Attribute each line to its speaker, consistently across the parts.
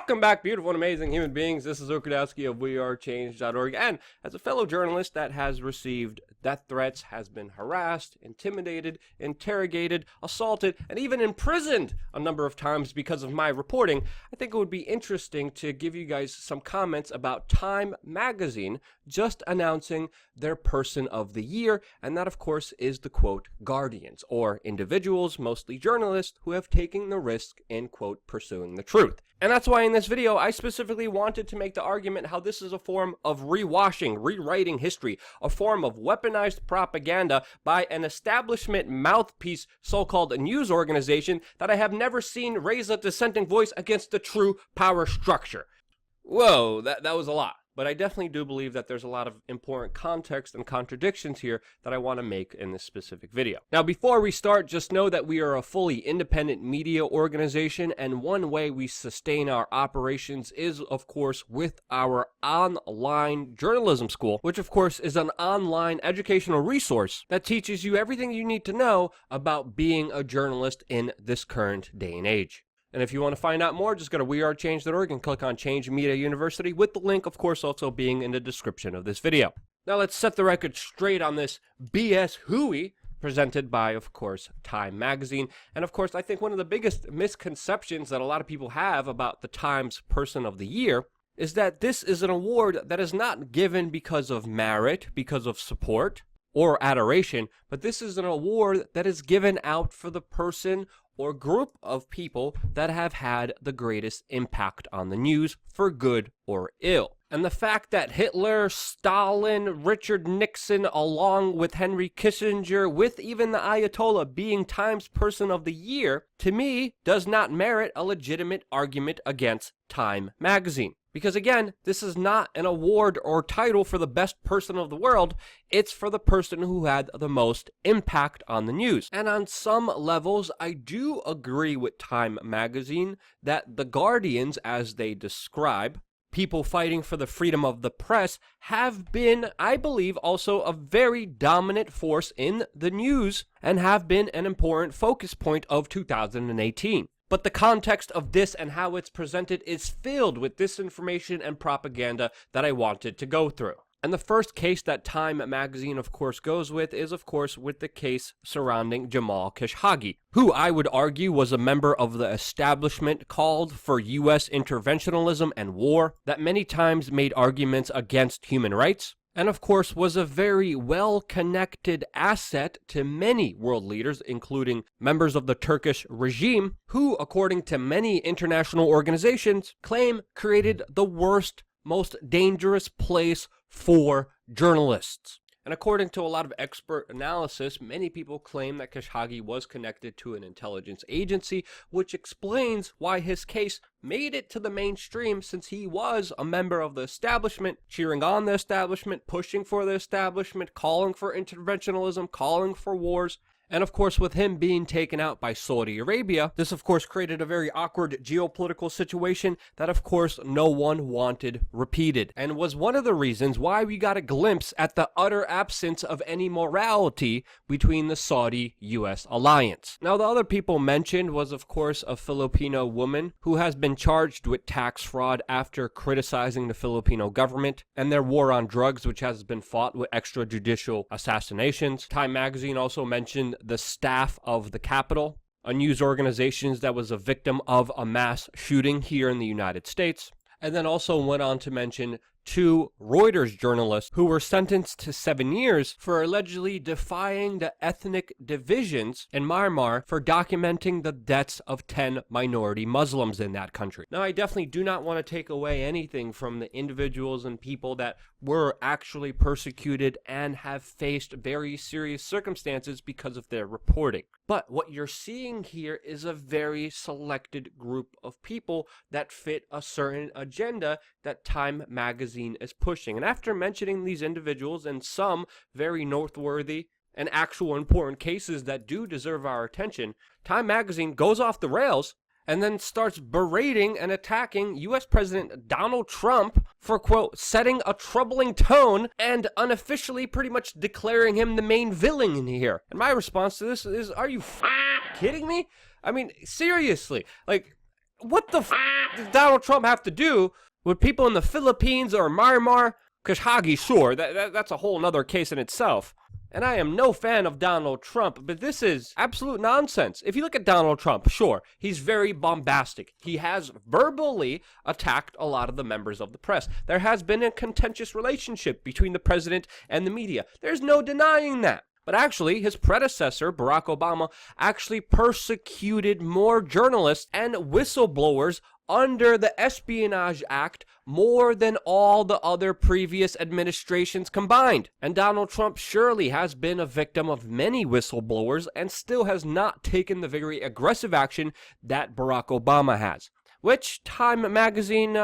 Speaker 1: Welcome back, beautiful and amazing human beings. This is Okudowski of WeAreChange.org, and as a fellow journalist that has received death threats, has been harassed, intimidated, interrogated, assaulted, and even imprisoned a number of times because of my reporting, I think it would be interesting to give you guys some comments about Time magazine just announcing their Person of the Year, and that, of course, is the, quote, guardians, or individuals, mostly journalists, who have taken the risk in, quote, pursuing the truth. And that's why in this video, I specifically wanted to make the argument how this is a form of rewriting history, a form of weaponized propaganda by an establishment mouthpiece so-called news organization that I have never seen raise a dissenting voice against the true power structure. Whoa, that was a lot. But I definitely do believe that there's a lot of important context and contradictions here that I want to make in this specific video. Now, before we start, just know that we are a fully independent media organization, and one way we sustain our operations is, of course, with our online journalism school, which, of course, is an online educational resource that teaches you everything you need to know about being a journalist in this current day and age. And if you want to find out more, just go to WeAreChange.org and click on Change Media University, with the link, of course, also being in the description of this video. Now let's set the record straight on this BS hooey presented by, of course, Time magazine. And of course, I think one of the biggest misconceptions that a lot of people have about the Times Person of the Year is that this is an award that is not given because of merit, because of support, or adoration, but this is an award that is given out for the person or group of people that have had the greatest impact on the news, for good or ill. And the fact that Hitler, Stalin, Richard Nixon, along with Henry Kissinger, with even the Ayatollah being Times Person of the Year, to me, does not merit a legitimate argument against Time magazine. Because again, this is not an award or title for the best person of the world, it's for the person who had the most impact on the news. And on some levels, I do agree with Time magazine that the guardians, as they describe, people fighting for the freedom of the press, have been, I believe, also a very dominant force in the news and have been an important focus point of 2018. But the context of this and how it's presented is filled with disinformation and propaganda that I wanted to go through. And the first case that Time magazine, of course, goes with is, of course, with the case surrounding Jamal Khashoggi, who I would argue was a member of the establishment called for U.S. interventionism and war, that many times made arguments against human rights, and of course was a very well-connected asset to many world leaders, including members of the Turkish regime, who, according to many international organizations, claim created the worst, most dangerous place for journalists. And according to a lot of expert analysis, many people claim that Khashoggi was connected to an intelligence agency, which explains why his case made it to the mainstream, since he was a member of the establishment, cheering on the establishment, pushing for the establishment, calling for interventionism, calling for wars. And of course, with him being taken out by Saudi Arabia, this of course created a very awkward geopolitical situation that of course no one wanted repeated, and was one of the reasons why we got a glimpse at the utter absence of any morality between the Saudi-US alliance. Now, the other people mentioned was of course a Filipino woman who has been charged with tax fraud after criticizing the Filipino government and their war on drugs, which has been fought with extrajudicial assassinations. Time magazine also mentioned the staff of the Capitol, a news organization that was a victim of a mass shooting here in the United States, and then also went on to mention 2 Reuters journalists who were sentenced to 7 years for allegedly defying the ethnic divisions in Myanmar for documenting the deaths of 10 minority Muslims in that country. Now, I definitely do not want to take away anything from the individuals and people that were actually persecuted and have faced very serious circumstances because of their reporting. But what you're seeing here is a very selected group of people that fit a certain agenda that Time magazine is pushing. And after mentioning these individuals and some very noteworthy and actual important cases that do deserve our attention, Time magazine goes off the rails and then starts berating and attacking U.S. President Donald Trump for, quote, setting a troubling tone and unofficially pretty much declaring him the main villain in here. And my response to this is, are you kidding me? I mean, seriously, like, what the does Donald Trump have to do with people in the Philippines or Myanmar? Khashoggi, sure, that's a whole nother case in itself. And I am no fan of Donald Trump, but this is absolute nonsense. If you look at Donald Trump, sure, he's very bombastic. He has verbally attacked a lot of the members of the press. There has been a contentious relationship between the president and the media. There's no denying that. But actually, his predecessor, Barack Obama, actually persecuted more journalists and whistleblowers under the Espionage Act more than all the other previous administrations combined. And Donald Trump surely has been a victim of many whistleblowers and still has not taken the very aggressive action that Barack Obama has, which Time magazine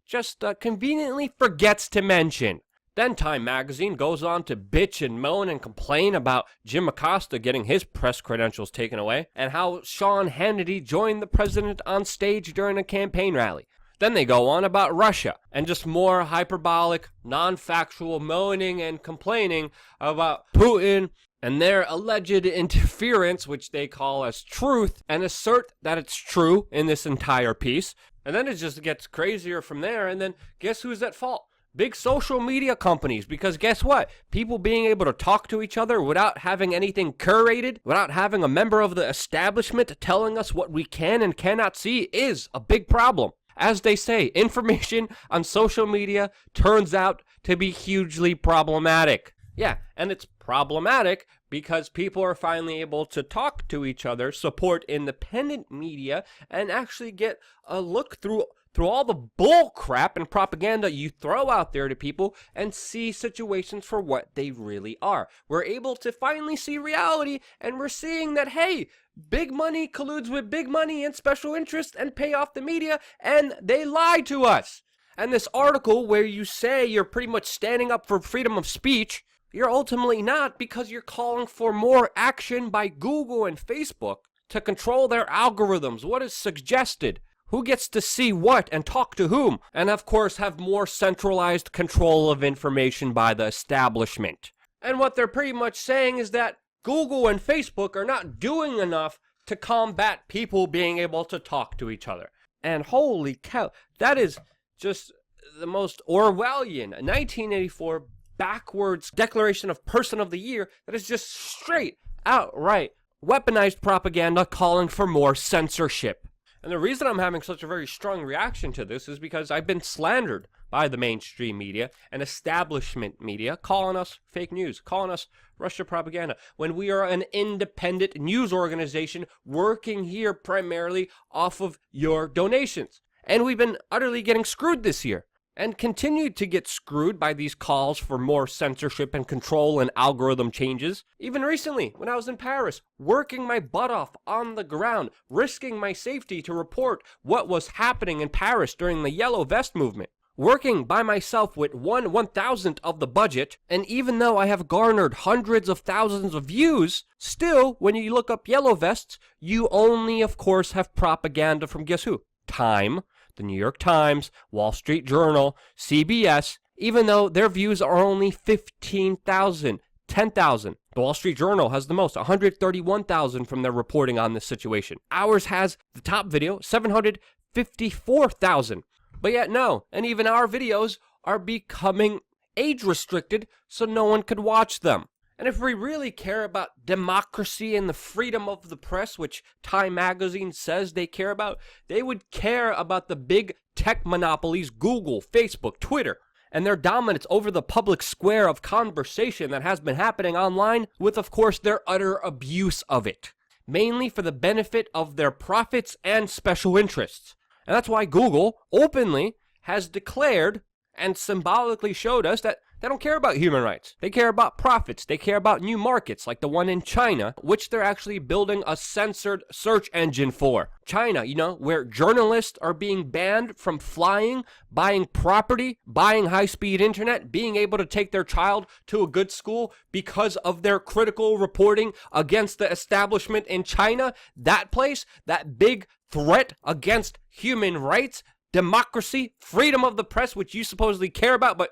Speaker 1: just conveniently forgets to mention. Then Time magazine goes on to bitch and moan and complain about Jim Acosta getting his press credentials taken away, and how Sean Hannity joined the president on stage during a campaign rally. Then they go on about Russia, and just more hyperbolic, non-factual moaning and complaining about Putin and their alleged interference, which they call as truth, and assert that it's true in this entire piece. And then it just gets crazier from there, and then guess who's at fault? Big social media companies, because guess what? People being able to talk to each other without having anything curated, without having a member of the establishment telling us what we can and cannot see is a big problem. As they say, information on social media turns out to be hugely problematic. Yeah, and it's problematic because people are finally able to talk to each other, support independent media, and actually get a look through all the bull crap and propaganda you throw out there to people and see situations for what they really are. We're able to finally see reality, and we're seeing that, hey, big money colludes with big money and special interests and pay off the media, and they lie to us. And this article where you say you're pretty much standing up for freedom of speech, you're ultimately not, because you're calling for more action by Google and Facebook to control their algorithms, what is suggested, who gets to see what and talk to whom, and of course have more centralized control of information by the establishment. And what they're pretty much saying is that Google and Facebook are not doing enough to combat people being able to talk to each other. And holy cow, that is just the most Orwellian 1984 backwards declaration of person of the year that is just straight outright weaponized propaganda calling for more censorship. And the reason I'm having such a very strong reaction to this is because I've been slandered by the mainstream media and establishment media, calling us fake news, calling us Russia propaganda, when we are an independent news organization working here primarily off of your donations. And we've been utterly getting screwed this year, and continue to get screwed by these calls for more censorship and control and algorithm changes. Even recently, when I was in Paris, working my butt off on the ground, risking my safety to report what was happening in Paris during the Yellow Vest movement. Working by myself with 1/1000th of the budget, and even though I have garnered hundreds of thousands of views, still, when you look up Yellow Vests, you only, of course, have propaganda from guess who? Time, the New York Times, Wall Street Journal, CBS, even though their views are only 15,000, 10,000. The Wall Street Journal has the most, 131,000 from their reporting on this situation. Ours has the top video, 754,000. But yet no, and even our videos are becoming age restricted so no one could watch them. And if we really care about democracy and the freedom of the press, which Time magazine says they care about, they would care about the big tech monopolies, Google, Facebook, Twitter, and their dominance over the public square of conversation that has been happening online, with, of course, their utter abuse of it, mainly for the benefit of their profits and special interests. And that's why Google openly has declared and symbolically showed us that they don't care about human rights. They care about profits. They care about new markets like the one in China, which they're actually building a censored search engine for. China, where journalists are being banned from flying, buying property, buying high-speed internet, being able to take their child to a good school because of their critical reporting against the establishment in China. That place, that big threat against human rights, democracy, freedom of the press, which you supposedly care about, but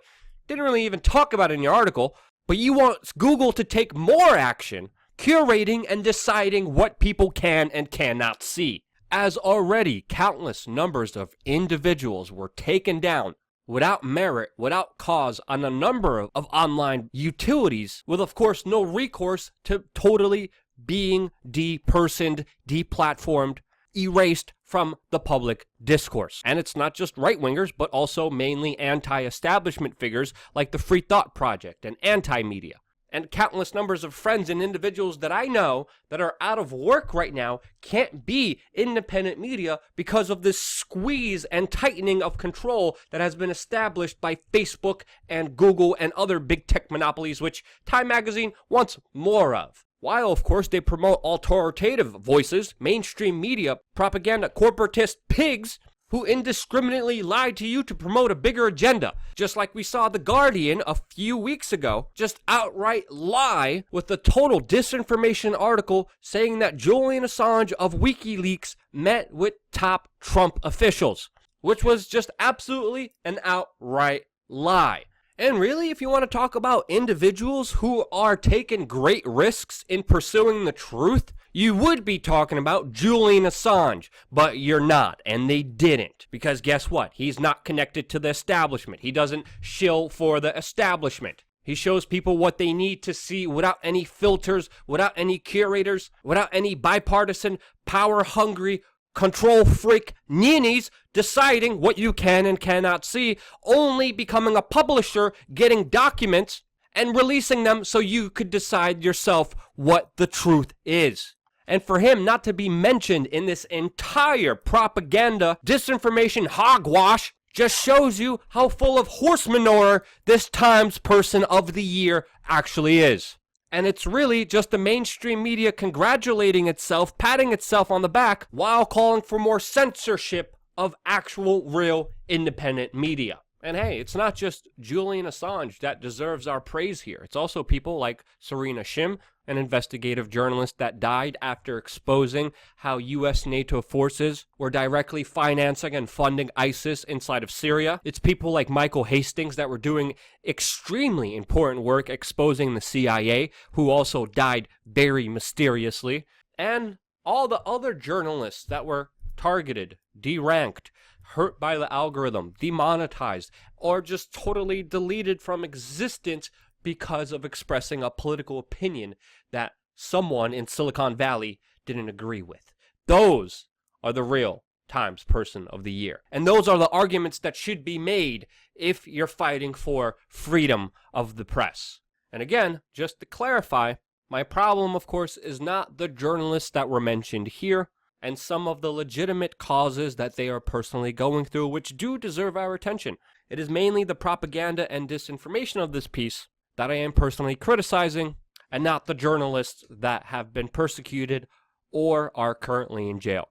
Speaker 1: didn't really even talk about in your article, but you want Google to take more action, curating and deciding what people can and cannot see. as already countless numbers of individuals were taken down without merit, without cause, on a number of online utilities, with of course no recourse to totally being depersoned, deplatformed, erased from the public discourse. And it's not just right-wingers, but also mainly anti-establishment figures like the Free Thought Project and anti-media. And countless numbers of friends and individuals that I know that are out of work right now can't be independent media because of this squeeze and tightening of control that has been established by Facebook and Google and other big tech monopolies, which Time Magazine wants more of. While, of course, they promote authoritative voices, mainstream media, propaganda, corporatist pigs who indiscriminately lie to you to promote a bigger agenda. Just like we saw The Guardian a few weeks ago, just outright lie with a total disinformation article saying that Julian Assange of WikiLeaks met with top Trump officials, which was just absolutely an outright lie. And really, if you want to talk about individuals who are taking great risks in pursuing the truth, you would be talking about Julian Assange, but you're not, and they didn't. Because guess what? He's not connected to the establishment. He doesn't shill for the establishment. He shows people what they need to see without any filters, without any curators, without any bipartisan, power-hungry, control freak ninnies deciding what you can and cannot see, only becoming a publisher, getting documents, and releasing them so you could decide yourself what the truth is. And for him not to be mentioned in this entire propaganda, disinformation hogwash just shows you how full of horse manure this Times Person of the Year actually is. And it's really just the mainstream media congratulating itself, patting itself on the back, while calling for more censorship of actual, real, independent media. And hey, it's not just Julian Assange that deserves our praise here. It's also people like Serena Shim, an investigative journalist that died after exposing how U.S. NATO forces were directly financing and funding ISIS inside of Syria. It's people like Michael Hastings that were doing extremely important work exposing the CIA, who also died very mysteriously. And all the other journalists that were targeted, deranked, hurt by the algorithm, demonetized, or just totally deleted from existence because of expressing a political opinion that someone in Silicon Valley didn't agree with. Those are the real Times Person of the Year. And those are the arguments that should be made if you're fighting for freedom of the press. And again, just to clarify, my problem, of course, is not the journalists that were mentioned here, and some of the legitimate causes that they are personally going through, which do deserve our attention. It is mainly the propaganda and disinformation of this piece that I am personally criticizing, and not the journalists that have been persecuted or are currently in jail.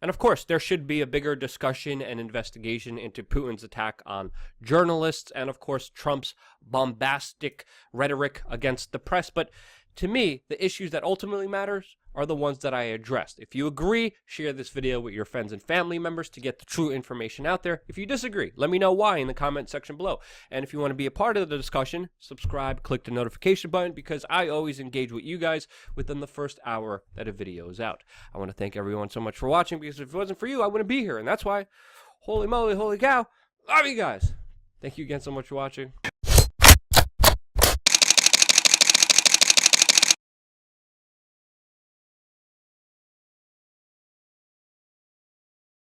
Speaker 1: And of course, there should be a bigger discussion and investigation into Putin's attack on journalists, and of course, Trump's bombastic rhetoric against the press. But to me, the issues that ultimately matters are the ones that I addressed. If you agree, share this video with your friends and family members to get the true information out there. If you disagree, let me know why in the comment section below. And if you want to be a part of the discussion, subscribe, click the notification button, because I always engage with you guys within the first hour that a video is out. I want to thank everyone so much for watching, because if it wasn't for you, I wouldn't be here. And that's why, holy moly, holy cow, love you guys. Thank you again so much for watching.